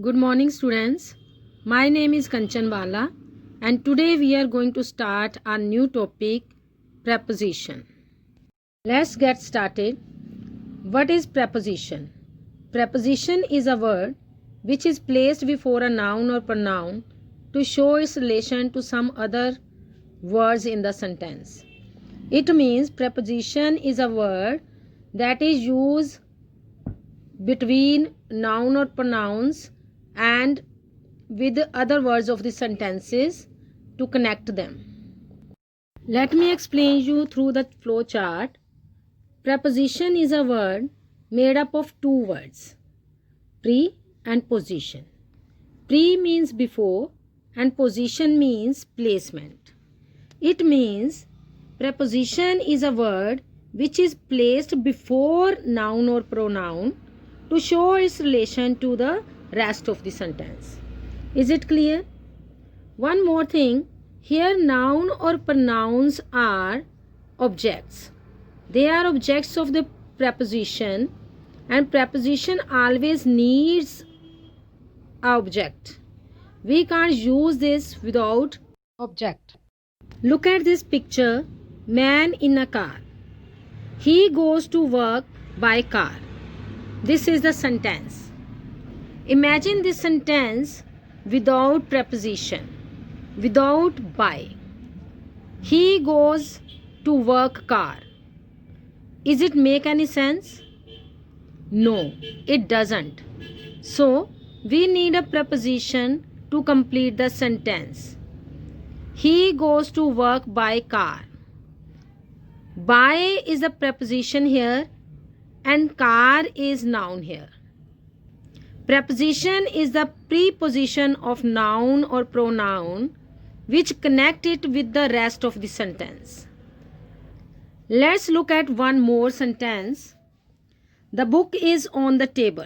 Good morning, students. My name is Kanchan Bala, and today we are going to start our new topic, preposition. Let's get started. What is preposition? Preposition is a word which is placed before a noun or pronoun to show its relation to some other words in the sentence. It means preposition is a word that is used between noun or pronouns and with other words of the sentences to connect them. Let me explain you through the flow chart. Preposition is a word made up of two words, pre and position. Pre means before and position means placement. It means preposition is a word which is placed before noun or pronoun to show its relation to the rest of the sentence. Is it clear? One more thing, here noun or pronouns are objects. They are objects of the preposition, and preposition always needs an object. We can't use this without object. Look at this picture, man in a car. He goes to work by car. This is the sentence. Imagine this sentence without preposition, without by. He goes to work car. Is it make any sense? No, it doesn't. So, we need a preposition to complete the sentence. He goes to work by car. By is a preposition here and car is noun here. Preposition is the preposition of noun or pronoun which connect it with the rest of the sentence. Let's look at one more sentence. The book is on the table.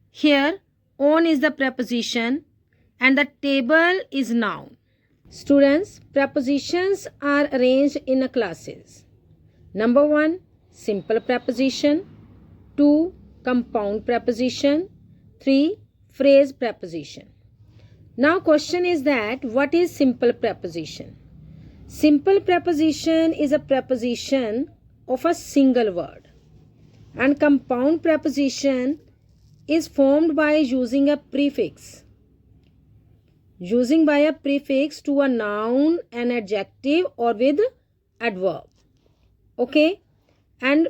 Here, on is the preposition and the table is noun. Students, prepositions are arranged in classes. Number 1, simple preposition. 2, compound preposition. 3, phrase preposition. Now question is that what is simple preposition? Simple preposition is a preposition of a single word, and compound preposition is formed by using a prefix. Using by a prefix to a noun, an adjective or with adverb. Okay, and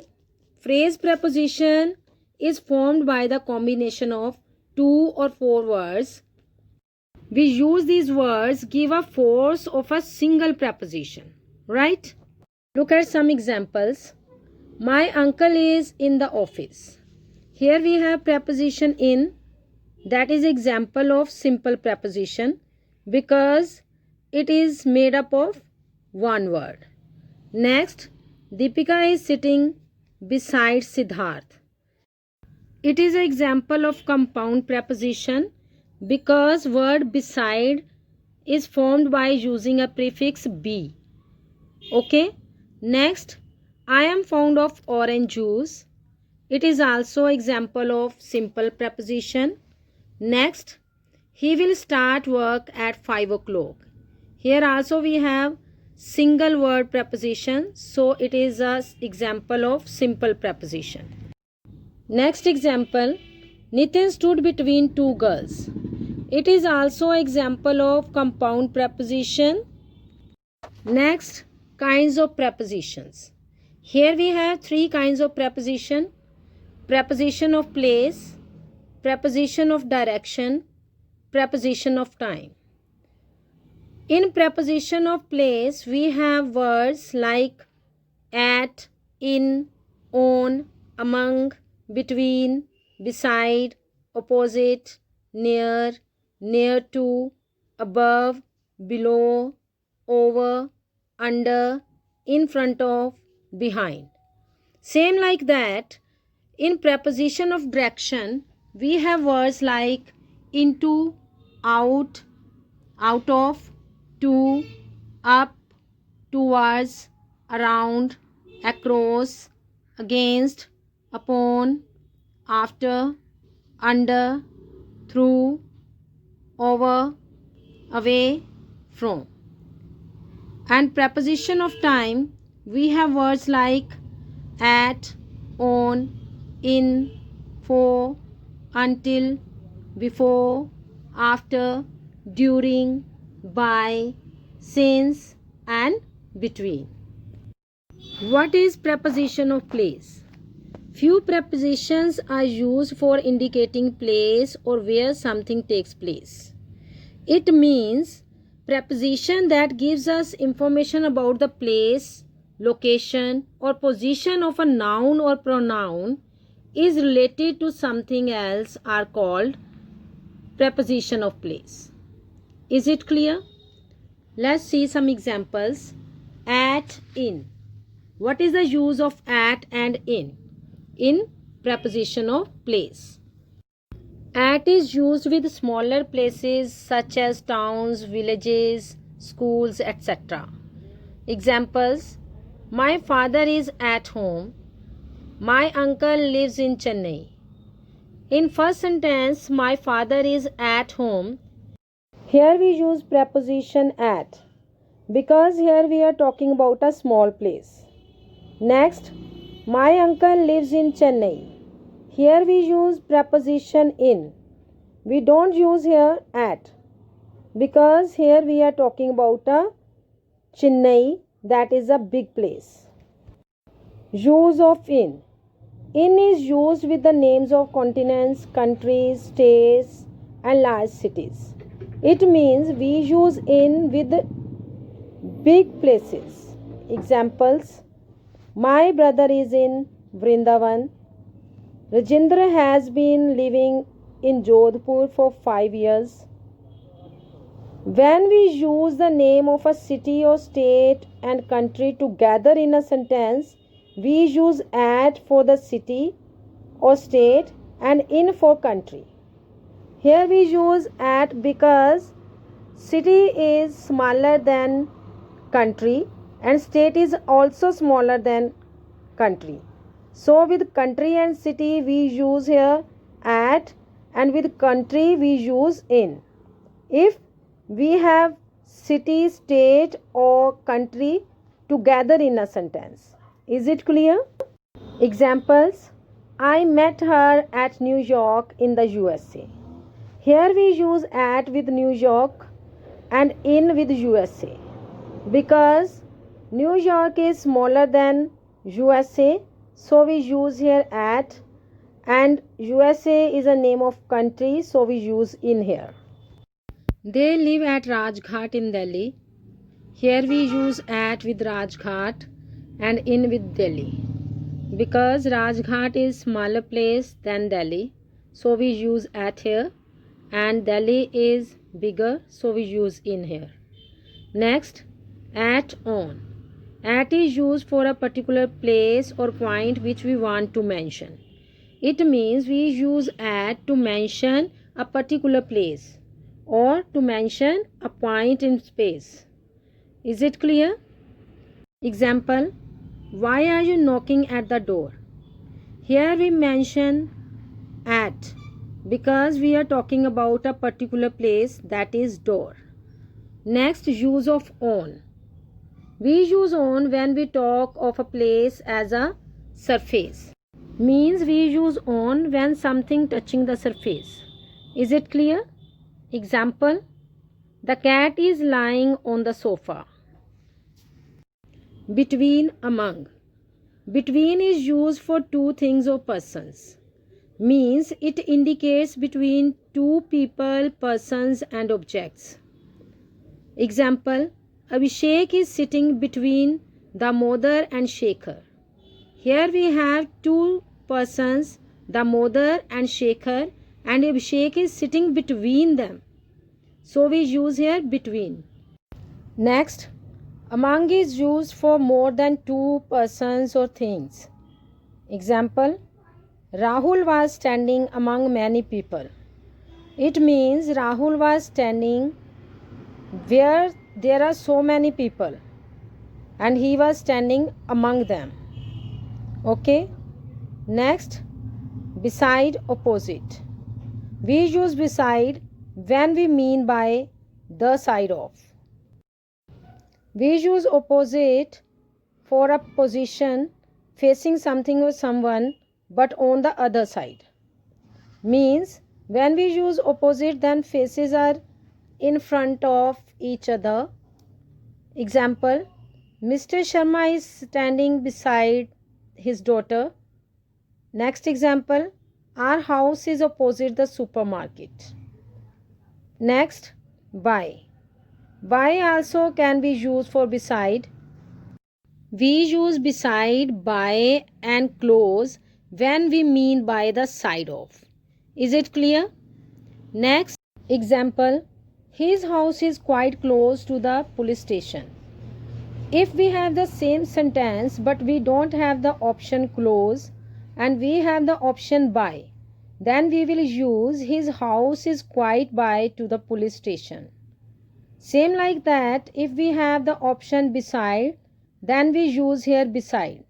phrase preposition is formed by the combination of 2 or 4 words. We use these words give a force of a single preposition, right? Look at some examples. My uncle is in the office. Here we have preposition in, that is example of simple preposition because it is made up of one word. Next, Deepika is sitting beside Siddharth. It is an example of compound preposition because word beside is formed by using a prefix be. Okay. Next, I am fond of orange juice. It is also example of simple preposition. Next, he will start work at 5 o'clock. Here also we have single word preposition, so it is an example of simple preposition. Next example, Nitin stood between two girls. It is also example of compound preposition. Next, kinds of prepositions. Here we have 3 kinds of preposition. Preposition of place, preposition of direction, preposition of time. In preposition of place, we have words like at, in, on, among, between, beside, opposite, near, near to, above, below, over, under, in front of, behind. Same like that, in preposition of direction, we have words like into, out, out of, to, up, towards, around, across, against, upon, after, under, through, over, away, from. And preposition of time, we have words like at, on, in, for, until, before, after, during, by, since, and between. What is preposition of place? Few prepositions are used for indicating place or where something takes place. It means preposition that gives us information about the place, location, or position of a noun or pronoun is related to something else are called preposition of place. Is it clear? Let's see some examples. At, in. What is the use of at and in? In preposition of place. At is used with smaller places such as towns, villages, schools, etc. Examples: my father is at home. My uncle lives in Chennai. In first sentence, my father is at home. Here we use preposition at because here we are talking about a small place. Next, my uncle lives in Chennai. Here we use preposition in. We don't use here at because here we are talking about a Chennai, that is a big place. Use of in. In is used with the names of continents, countries, states, and large cities. It means we use in with big places. Examples: my brother is in Vrindavan. Rajendra has been living in Jodhpur for 5 years. When we use the name of a city or state and country together in a sentence, we use at for the city or state and in for country. Here we use at because city is smaller than country and state is also smaller than country. So with country and city we use here at, and with country we use in. If we have city, state or country together in a sentence. Is it clear? Examples: I met her at New York in the USA. Here we use at with New York and in with USA because New York is smaller than USA, so we use here at, and USA is a name of country, so we use in here. They live at Rajghat in Delhi. Here we use at with Rajghat and in with Delhi because Rajghat is smaller place than Delhi, so we use at here, and Delhi is bigger, so we use in here. Next, at, on. At is used for a particular place or point which we want to mention. It means we use at to mention a particular place or to mention a point in space. Is it clear? Example: why are you knocking at the door? Here we mention at because we are talking about a particular place, that is door. Next, use of on. We use on when we talk of a place as a surface. Means we use on when something touching the surface. Is it clear? Example: the cat is lying on the sofa. Between, among. Between is used for two things or persons. Means it indicates between two people, persons and objects. Example: Abhishek is sitting between Damodar and Shekhar. Here we have two persons, Damodar and Shekhar, and Abhishek is sitting between them. So we use here between. Next, among is used for more than two persons or things. Example: Rahul was standing among many people. It means Rahul was standing where there are so many people and he was standing among them. Okay. Next, beside, opposite. We use beside when we mean by the side of. We use opposite for a position facing something or someone but on the other side. Means when we use opposite, then faces are in front of each other. Example, Mr. Sharma is standing beside his daughter. Next example, our house is opposite the supermarket. Next, by. By also can be used for beside. We use beside, by and close when we mean by the side of. Is it clear? Next example, his house is quite close to the police station. If we have the same sentence but we don't have the option close and we have the option by, then we will use his house is quite by to the police station. Same like that, if we have the option beside, then we use here beside.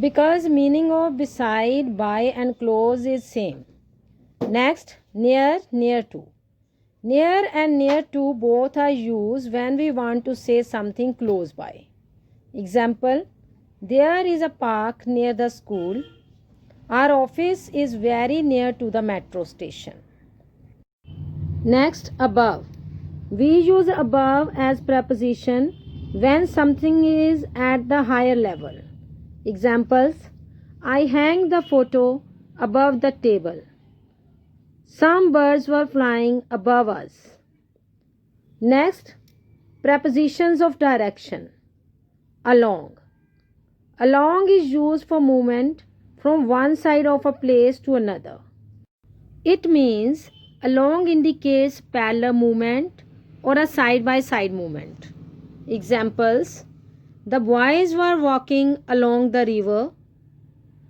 Because meaning of beside, by and close is same. Next, near, near to. Near and near to both are used when we want to say something close by. Example, there is a park near the school. Our office is very near to the metro station. Next, above. We use above as preposition when something is at the higher level. Examples, I hang the photo above the table. Some birds were flying above us. Next, prepositions of direction. Along. Along is used for movement from one side of a place to another. It means along indicates parallel movement or a side-by-side movement. Examples, the boys were walking along the river.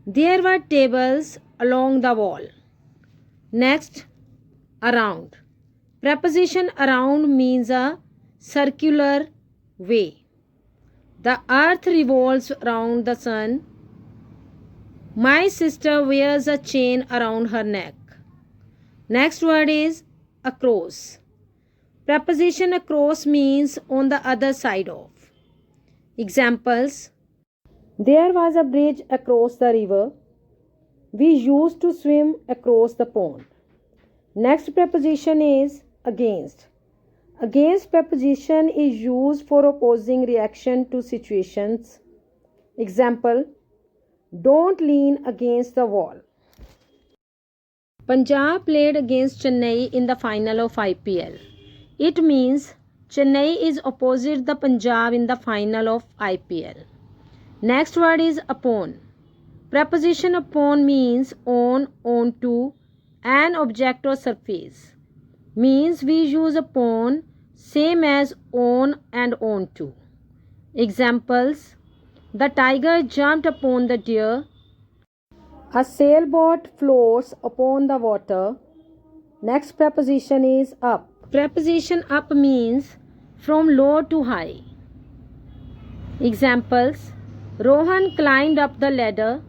There were tables along the wall. Next, around. Preposition around means a circular way. The earth revolves around the sun. My sister wears a chain around her neck. Next word is across. Preposition across means on the other side of. Examples, there was a bridge across the river. We used to swim across the pond. Next preposition is against. Against preposition is used for opposing reaction to situations. Example, don't lean against the wall. Punjab played against Chennai in the final of IPL. It means Chennai is opposite the Punjab in the final of IPL. Next word is upon. Preposition upon means on, onto, an object or surface. Means we use upon same as on and onto. Examples, the tiger jumped upon the deer. A sailboat floats upon the water. Next preposition is up. Preposition up means from low to high. Examples, Rohan climbed up the ladder.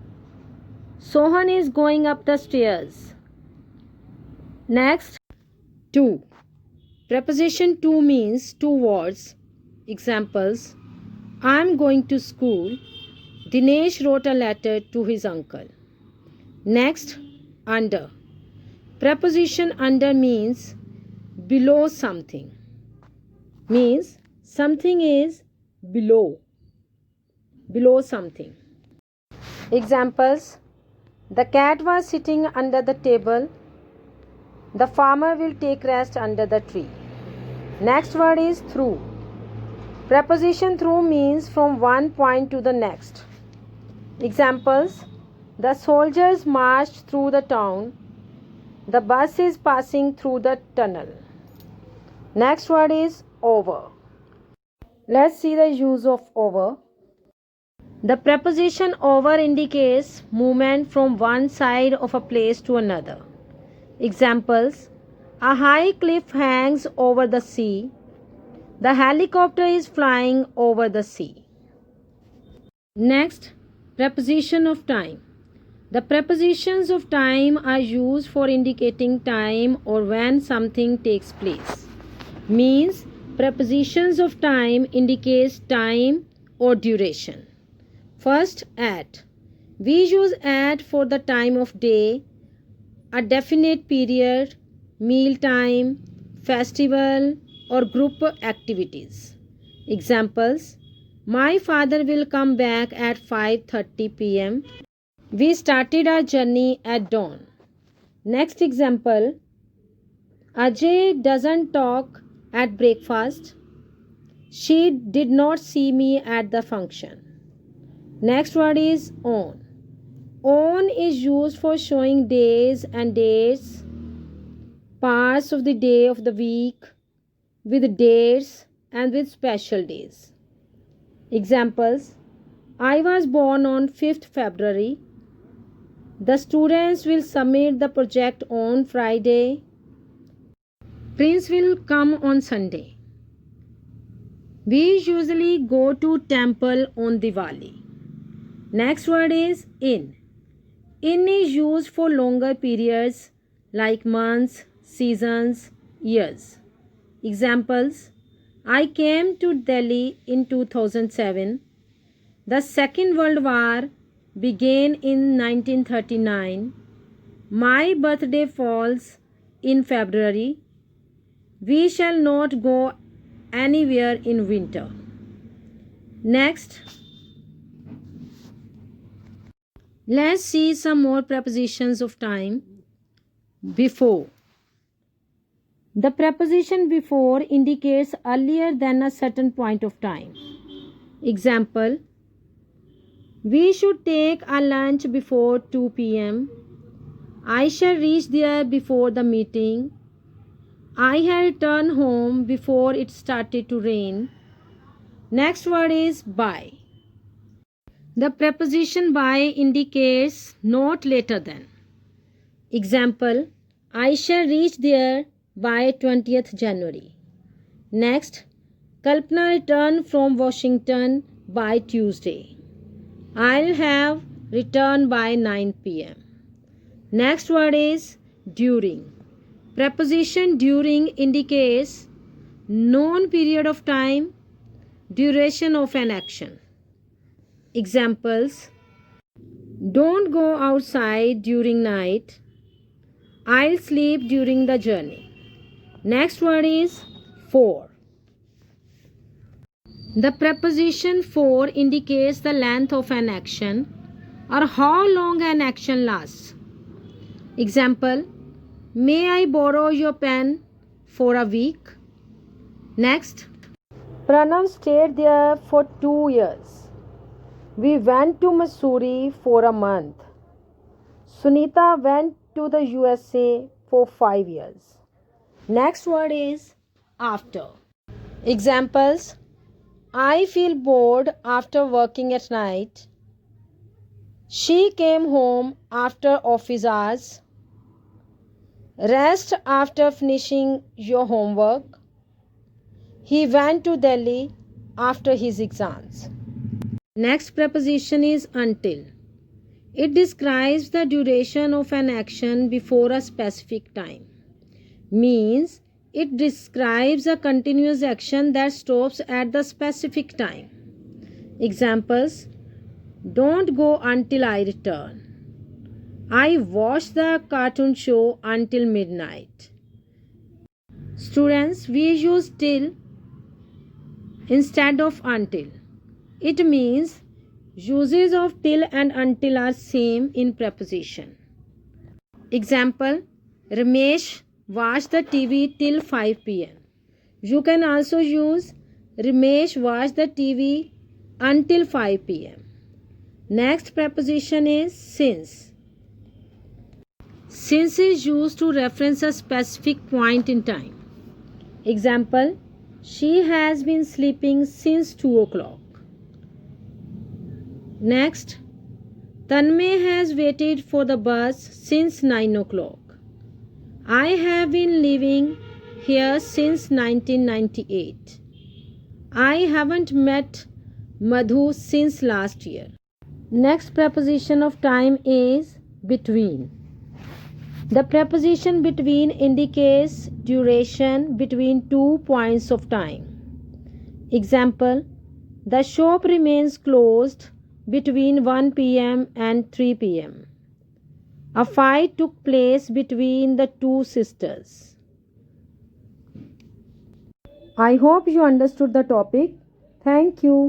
Sohan is going up the stairs. Next, to. Preposition to means towards. Examples, I am going to school. Dinesh wrote a letter to his uncle. Next, under. Preposition under means below something. Means something is below. Below something. Examples, the cat was sitting under the table. The farmer will take rest under the tree. Next word is through. Preposition through means from one point to the next. Examples, the soldiers marched through the town. The bus is passing through the tunnel. Next word is over. Let's see the use of over. The preposition over indicates movement from one side of a place to another. Examples, a high cliff hangs over the sea. The helicopter is flying over the sea. Next, preposition of time. The prepositions of time are used for indicating time or when something takes place. Means prepositions of time indicates time or duration. First, at. We use at for the time of day, a definite period, meal time, festival, or group activities. Examples: my father will come back at 5:30 p.m. We started our journey at dawn. Next example: Ajay doesn't talk at breakfast. She did not see me at the function. Next word is on. On is used for showing days and dates, parts of the day of the week, with dates and with special days. Examples: I was born on 5th February. The students will submit the project on Friday. Prince will come on Sunday. We usually go to temple on Diwali. Next word is in. In is used for longer periods like months, seasons, years. Examples: I came to Delhi in 2007. The Second World War began in 1939. My birthday falls in February. We shall not go anywhere in winter. Next, let's see some more prepositions of time. Before. The preposition before indicates earlier than a certain point of time. Example: we should take our lunch before 2 p.m. I shall reach there before the meeting. I had returned home before it started to rain. Next word is by. The preposition by indicates not later than. Example: I shall reach there by 20th January. Next, Kalpana returned from Washington by Tuesday. I'll have returned by 9 p.m. Next word is during. Preposition during indicates known period of time, duration of an action. Examples: don't go outside during night. I'll sleep during the journey. Next word is for. The preposition for indicates the length of an action or how long an action lasts. Example: may I borrow your pen for a week? Next, Pranav stayed there for 2 years. We went to Missouri for a month. Sunita went to the USA for 5 years. Next word is after. Examples: I feel bored after working at night. She came home after office hours. Rest after finishing your homework. He went to Delhi after his exams. Next preposition is until. It describes the duration of an action before a specific time. Means it describes a continuous action that stops at the specific time. Examples: don't go until I return. I watched the cartoon show until midnight. Students, we use till instead of until. It means uses of till and until are same in preposition. Example: Ramesh watched the TV till 5 p.m. You can also use Ramesh watched the TV until 5 p.m. Next preposition is since. Since is used to reference a specific point in time. Example: she has been sleeping since 2 o'clock. Next, Tanmay has waited for the bus since 9 o'clock. I have been living here since 1998. I haven't met Madhu since last year. Next preposition of time is between. The preposition between indicates duration between 2 points of time. Example: the shop remains closed between 1 p.m. and 3 p.m. A fight took place between the two sisters. I hope you understood the topic. Thank you.